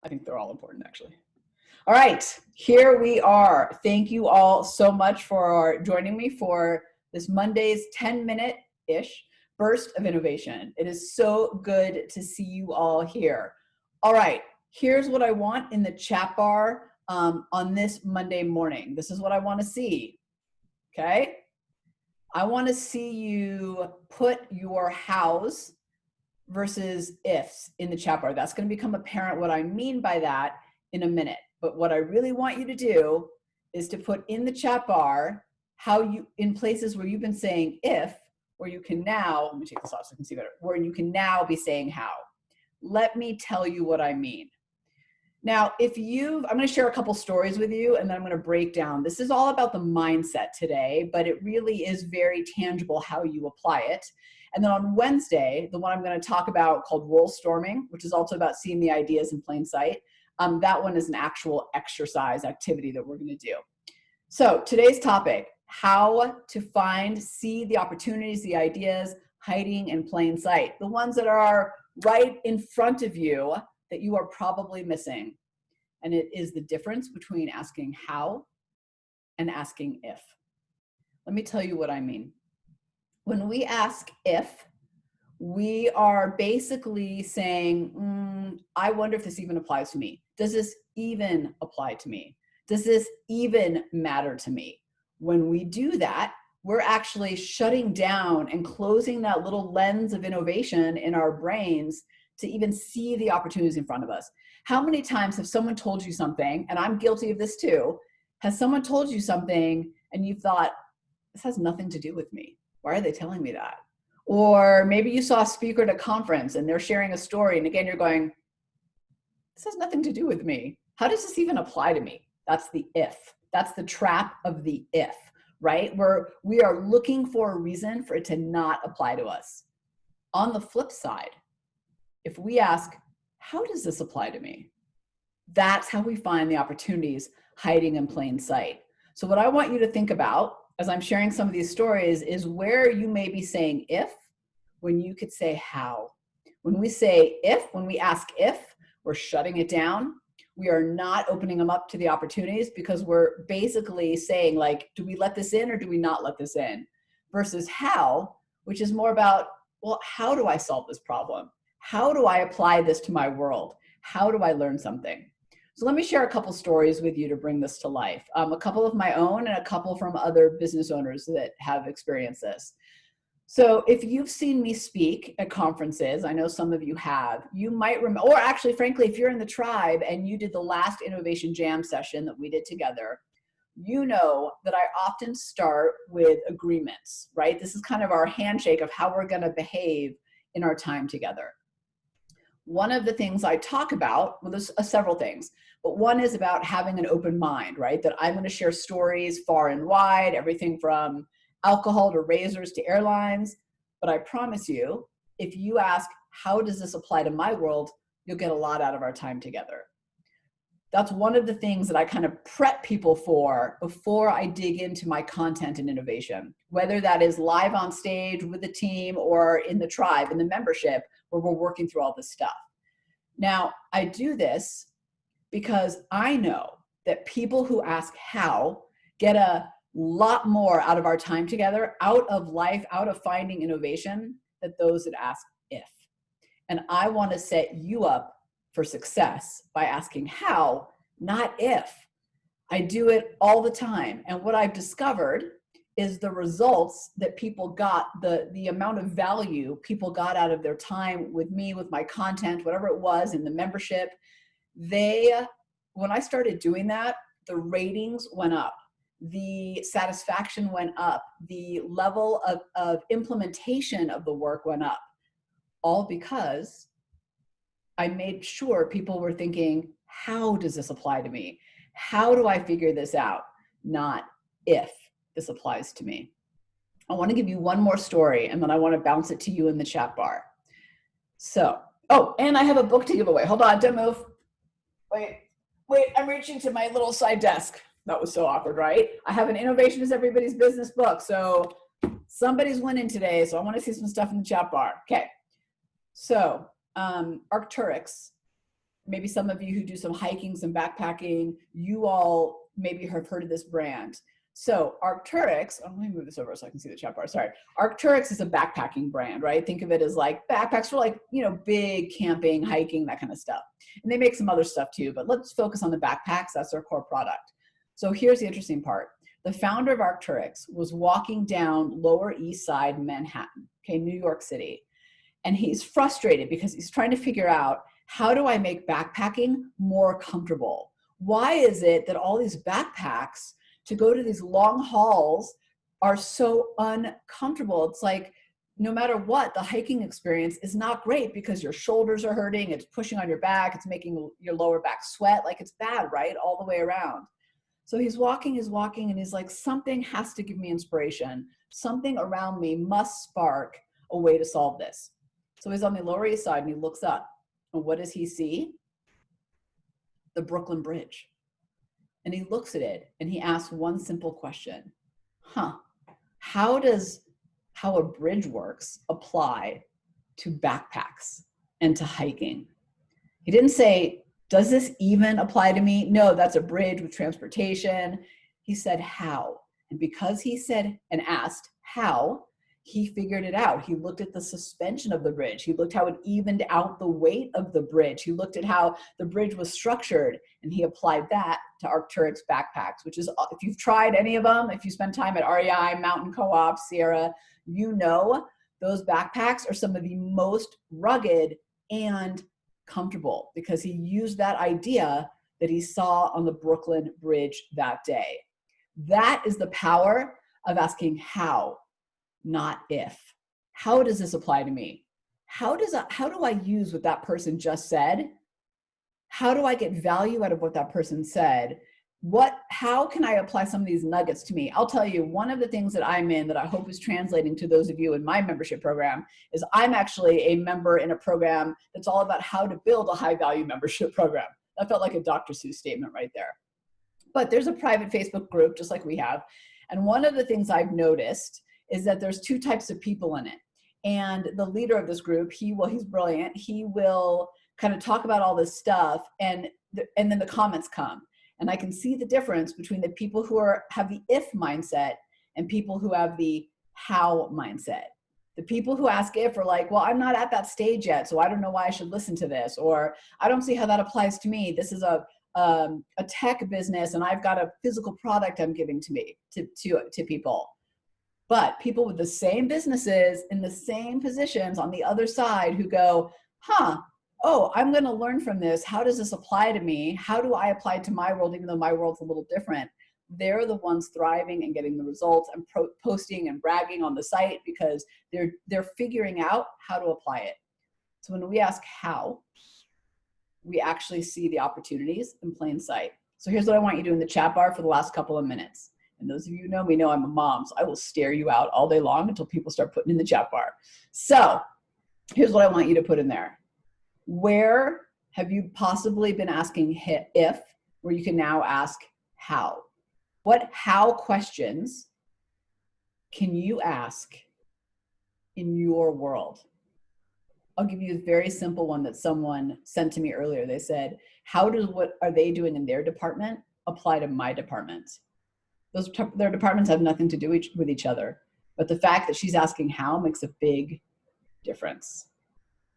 I think they're all important, actually. All right, here we are. Thank you all so much for joining me for this Monday's 10-minute-ish burst of innovation. It is so good to see you all here. All right, here's what I want in the chat bar on this Monday morning. This is what I want to see, okay? I want to see you put your hows versus ifs in the chat bar. That's going to become apparent what I mean by that in a minute. But what I really want you to do is to put in the chat bar how you, in places where you've been saying if, where you can now, let me take this off so I can see better, where you can now be saying how. Let me tell you what I mean. Now, I'm going to share a couple stories with you and then I'm going to break down. This is all about the mindset today, but it really is very tangible how you apply it. And then on Wednesday, the one I'm going to talk about called role storming, which is also about seeing the ideas in plain sight. That one is an actual exercise activity that we're going to do. So today's topic, how to see the opportunities, the ideas hiding in plain sight, the ones that are right in front of you that you are probably missing. And it is the difference between asking how and asking if. Let me tell you what I mean. When we ask if, we are basically saying, I wonder if this even applies to me. Does this even apply to me? Does this even matter to me? When we do that, we're actually shutting down and closing that little lens of innovation in our brains to even see the opportunities in front of us. How many times have someone told you something, and I'm guilty of this too, has someone told you something and you thought, this has nothing to do with me. Why are they telling me that? Or maybe you saw a speaker at a conference and they're sharing a story, and again, you're going, this has nothing to do with me. How does this even apply to me? That's the if. That's the trap of the if, right? Where we are looking for a reason for it to not apply to us. On the flip side, if we ask, how does this apply to me? That's how we find the opportunities hiding in plain sight. So what I want you to think about as I'm sharing some of these stories is where you may be saying if, when you could say how. When we say if, when we ask if, we're shutting it down. We are not opening them up to the opportunities because we're basically saying like, do we let this in or do we not let this in? Versus how, which is more about, well, how do I solve this problem? How do I apply this to my world? How do I learn something? So let me share a couple stories with you to bring this to life. A couple of my own and a couple from other business owners that have experienced this. So if you've seen me speak at conferences, I know some of you have, you might remember, or actually, frankly, if you're in the tribe and you did the last Innovation Jam session that we did together, you know that I often start with agreements, right? This is kind of our handshake of how we're going to behave in our time together. One of the things I talk about, well, there's several things, but one is about having an open mind, right? That I'm going to share stories far and wide, everything from alcohol to razors to airlines. But I promise you, if you ask, how does this apply to my world? You'll get a lot out of our time together. That's one of the things that I kind of prep people for before I dig into my content and innovation, whether that is live on stage with the team or in the tribe, in the membership, where we're working through all this stuff. Now, I do this because I know that people who ask how get a lot more out of our time together, out of life, out of finding innovation, than those that ask if. And I want to set you up for success by asking how, not if. I do it all the time. And what I've discovered is the results that people got, the amount of value people got out of their time with me, with my content, whatever it was in the membership. When I started doing that, the ratings went up. The satisfaction went up. The level of implementation of the work went up. All because I made sure people were thinking, how does this apply to me? How do I figure this out? Not if this applies to me. I want to give you one more story and then I want to bounce it to you in the chat bar. So, oh, and I have a book to give away. Hold on, don't move. Wait, I'm reaching to my little side desk. That was so awkward, right? I have an Innovation is Everybody's Business book. So somebody's winning today. So I want to see some stuff in the chat bar. Okay. So Arcteryx maybe some of you who do some hiking, some backpacking, you all maybe have heard of this brand. So Arcteryx, let me move this over so I can see the chat bar, sorry. Arcteryx is a backpacking brand, right? Think of it as like backpacks for like, you know, big camping, hiking, that kind of stuff. And they make some other stuff too, but let's focus on the backpacks. That's their core product. So here's the interesting part. The founder of Arcteryx was walking down Lower East Side, Manhattan, okay, New York City. And he's frustrated because he's trying to figure out, how do I make backpacking more comfortable? Why is it that all these backpacks to go to these long hauls are so uncomfortable? It's like, no matter what, the hiking experience is not great because your shoulders are hurting, it's pushing on your back, it's making your lower back sweat, like it's bad, right? All the way around. So he's walking, and he's like, something has to give me inspiration. Something around me must spark a way to solve this. So he's on the Lower East Side and he looks up. And what does he see? The Brooklyn Bridge. And he looks at it and he asks one simple question. How a bridge works apply to backpacks and to hiking? He didn't say, does this even apply to me? No, that's a bridge with transportation. He said, how? And because he said and asked how, he figured it out. He looked at the suspension of the bridge. He looked how it evened out the weight of the bridge. He looked at how the bridge was structured, and he applied that to Arcteryx backpacks, which is, if you've tried any of them, if you spend time at REI, Mountain Co-op, Sierra, you know those backpacks are some of the most rugged and comfortable because he used that idea that he saw on the Brooklyn Bridge that day. That is the power of asking how, not if. How does this apply to me? How do I use what that person just said? How do I get value out of what that person said? How can I apply some of these nuggets to me? I'll tell you, one of the things that I'm in that I hope is translating to those of you in my membership program is I'm actually a member in a program that's all about how to build a high value membership program. That felt like a Dr. Seuss statement right there. But there's a private Facebook group, just like we have. And one of the things I've noticed is that there's two types of people in it. And the leader of this group, he's brilliant. He will kind of talk about all this stuff and then the comments come. And I can see the difference between the people who have the if mindset and people who have the how mindset. The people who ask if are like, well, I'm not at that stage yet, so I don't know why I should listen to this. Or I don't see how that applies to me. This is a tech business and I've got a physical product I'm giving to people. But people with the same businesses in the same positions on the other side who go, oh, I'm going to learn from this. How does this apply to me? How do I apply it to my world, even though my world's a little different? They're the ones thriving and getting the results and posting and bragging on the site because they're figuring out how to apply it. So when we ask how, we actually see the opportunities in plain sight. So here's what I want you to do in the chat bar for the last couple of minutes. And those of you who know me know I'm a mom, so I will stare you out all day long until people start putting in the chat bar. So here's what I want you to put in there. Where have you possibly been asking if, where you can now ask how? What how questions can you ask in your world? I'll give you a very simple one that someone sent to me earlier. They said, how does what are they doing in their department apply to my department? Their departments have nothing to do with each other. But the fact that she's asking how makes a big difference.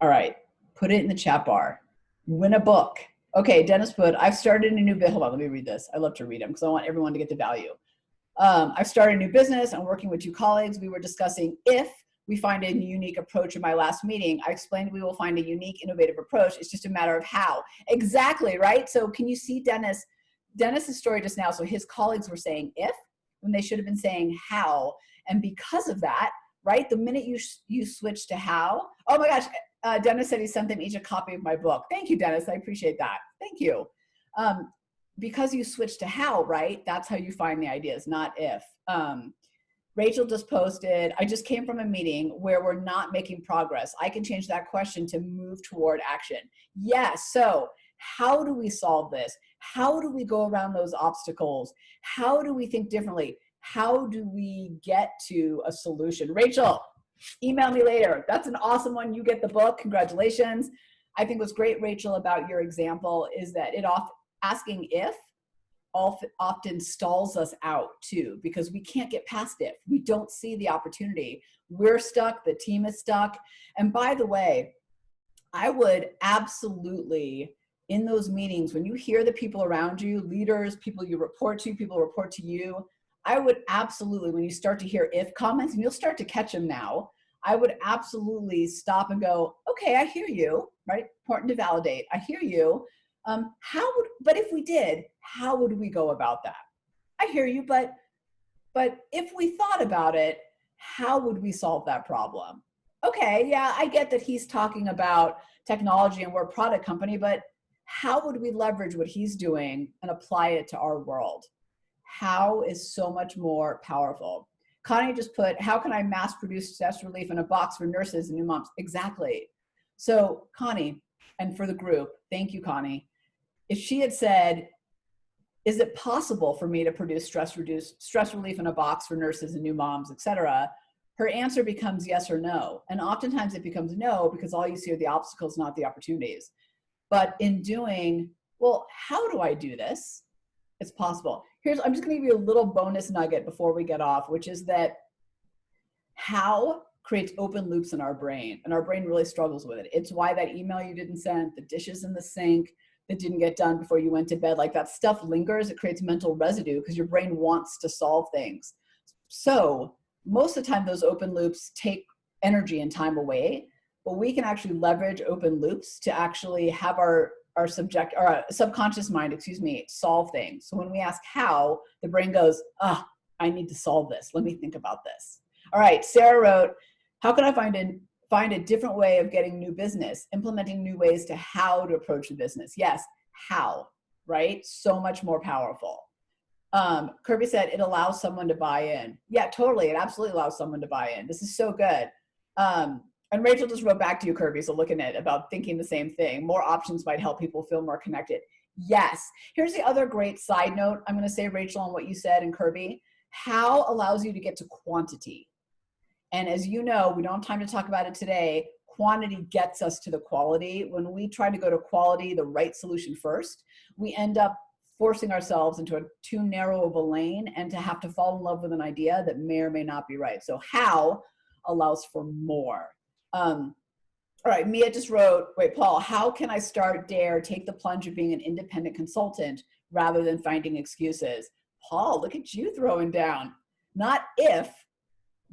All right, put it in the chat bar. Win a book. Okay, Dennis put, I've started a new business. Hold on, let me read this. I love to read them because I want everyone to get the value. I've started a new business. I'm working with 2 colleagues. We were discussing if we find a unique approach in my last meeting. I explained we will find a unique, innovative approach. It's just a matter of how. Exactly, right? So can you see Dennis's story just now? So his colleagues were saying if, when they should have been saying how. And because of that, right, the minute you switch to how, oh my gosh, Dennis said he sent them each a copy of my book. Thank you, Dennis. I appreciate that. Thank you. Because you switch to how, right, that's how you find the ideas, not if. Rachel just posted, I just came from a meeting where we're not making progress. I can change that question to move toward action. Yes, so how do we solve this? How do we go around those obstacles? How do we think differently? How do we get to a solution? Rachel, email me later. That's an awesome one. You get the book. Congratulations. I think what's great, Rachel, about your example is that asking if often stalls us out too, because we can't get past it. We don't see the opportunity. We're stuck, the team is stuck. And by the way, I would absolutely, in those meetings, when you hear the people around you, leaders, people you report to, people report to you, I would absolutely, when you start to hear if comments, and you'll start to catch them now, I would absolutely stop and go, okay, I hear you, right? Important to validate. I hear you. But if we did, how would we go about that? I hear you, but if we thought about it, how would we solve that problem? Okay, yeah, I get that he's talking about technology and we're a product company, but how would we leverage what he's doing and apply it to our world? How is so much more powerful. Connie just put, how can I mass produce stress relief in a box for nurses and new moms? Exactly. So Connie, and for the group, thank you, Connie. If she had said, is it possible for me to produce stress relief in a box for nurses and new moms, et cetera, her answer becomes yes or no. And oftentimes it becomes no, because all you see are the obstacles, not the opportunities. But in doing, well, how do I do this? It's possible. I'm just gonna give you a little bonus nugget before we get off, which is that how creates open loops in our brain, and our brain really struggles with it. It's why that email you didn't send, the dishes in the sink that didn't get done before you went to bed, like that stuff lingers. It creates mental residue because your brain wants to solve things. So most of the time those open loops take energy and time away, but we can actually leverage open loops to actually have our subconscious mind, solve things. So when we ask how, the brain goes, I need to solve this. Let me think about this. All right, Sarah wrote, how can I find a different way of getting new business, implementing new ways to how to approach the business? Yes, how, right? So much more powerful. Kirby said it allows someone to buy in. Yeah, totally. It absolutely allows someone to buy in. This is so good. And Rachel just wrote back to you, Kirby, so looking at about thinking the same thing. More options might help people feel more connected. Yes. Here's the other great side note I'm going to say, Rachel, on what you said, and Kirby. How allows you to get to quantity. And as you know, we don't have time to talk about it today. Quantity gets us to the quality. When we try to go to quality, the right solution first, we end up forcing ourselves into a too narrow of a lane and to have to fall in love with an idea that may or may not be right. So how allows for more. All right, Mia just wrote, wait, Paul, how can I take the plunge of being an independent consultant rather than finding excuses? Paul, look at you throwing down. Not if,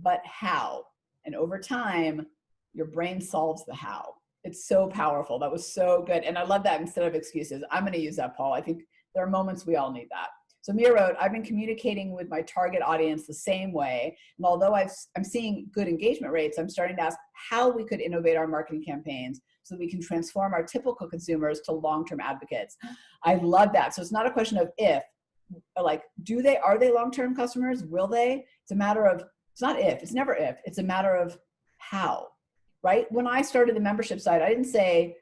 but how. And over time, your brain solves the how. It's so powerful. That was so good. And I love that instead of excuses. I'm going to use that, Paul. I think there are moments we all need that. So Mia wrote, I've been communicating with my target audience the same way. And although I'm seeing good engagement rates, I'm starting to ask how we could innovate our marketing campaigns so that we can transform our typical consumers to long-term advocates. I love that. So it's not a question of if, like, are they long-term customers? Will they? It's not if, it's never if, it's a matter of how, right? When I started the membership site, I didn't say,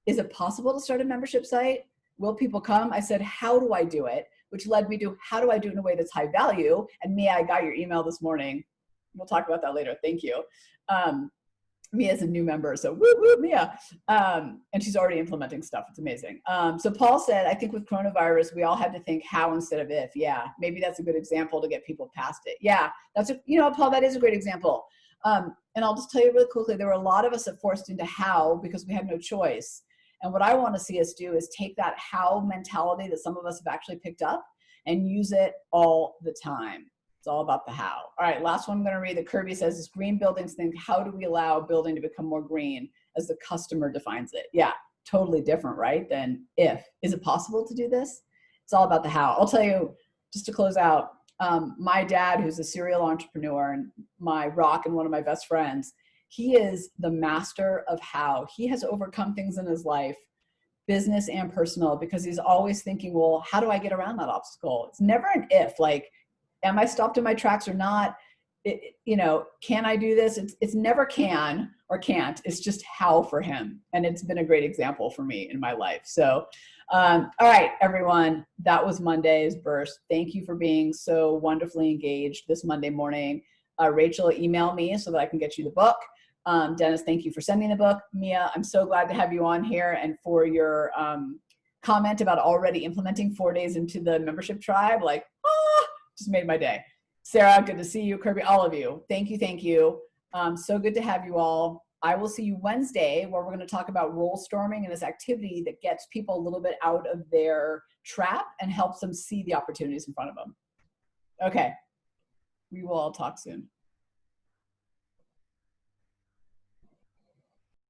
is it possible to start a membership site? Will people come? I said, how do I do it? Which led me to, how do I do it in a way that's high value? And Mia, I got your email this morning. We'll talk about that later. Thank you. Mia's a new member, so woo, woo, Mia. And she's already implementing stuff. It's amazing. So Paul said, I think with coronavirus, we all had to think how instead of if. Yeah, maybe that's a good example to get people past it. Yeah, Paul, that is a great example. And I'll just tell you really quickly, there were a lot of us that forced into how because we had no choice. And what I want to see us do is take that how mentality that some of us have actually picked up and use it all the time. It's all about the how. All right, last one I'm going to read that Kirby says is green buildings think, how do we allow building to become more green as the customer defines it? Yeah, totally different, right? Than if. Is it possible to do this? It's all about the how. I'll tell you, just to close out, my dad, who's a serial entrepreneur and my rock and one of my best friends, he is the master of how. He has overcome things in his life, business and personal, because he's always thinking, well, how do I get around that obstacle? It's never an if, like, am I stopped in my tracks or not? Can I do this? It's never can or can't. It's just how for him. And it's been a great example for me in my life. So, all right, everyone, that was Monday's burst. Thank you for being so wonderfully engaged this Monday morning. Rachel, email me so that I can get you the book. Dennis, thank you for sending the book. Mia, I'm so glad to have you on here, and for your comment about already implementing 4 days into the membership tribe. Like, just made my day. Sarah, good to see you. Kirby, all of you. Thank you, thank you. So good to have you all. I will see you Wednesday, where we're going to talk about role storming and this activity that gets people a little bit out of their trap and helps them see the opportunities in front of them. Okay, we will all talk soon.